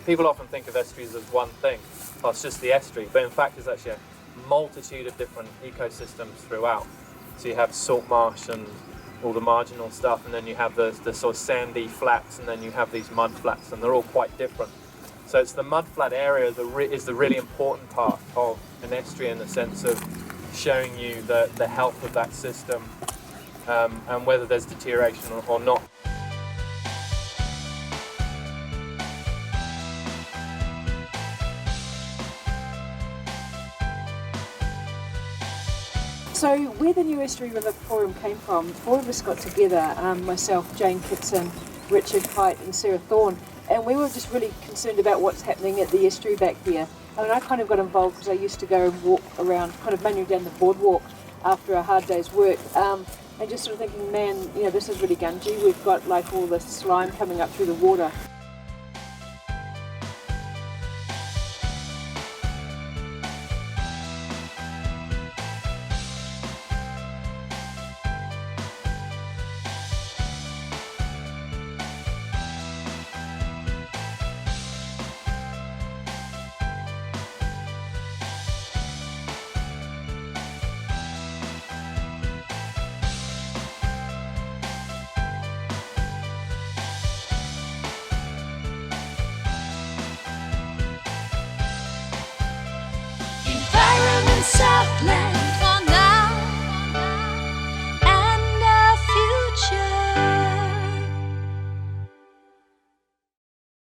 people often think of estuaries as one thing, well, it's just the estuary, but in fact it's actually a multitude of different ecosystems throughout. So you have salt marsh and all the marginal stuff, and then you have the sort of sandy flats, and then you have these mud flats, and they're all quite different. So it's the mud flat area that is the really important part of an estuary, in the sense of showing you the health of that system, and whether there's deterioration or not. So where the New Estuary River Forum came from, four of us got together, myself, Jane Kitson, Richard Hite and Sarah Thorne, and we were just really concerned about what's happening at the estuary back there. I mean, I kind of got involved because I used to go and walk around, kind of manually down the boardwalk after a hard day's work, and just sort of thinking, man, you know, this is really gungy. We've got like all this slime coming up through the water. Southland.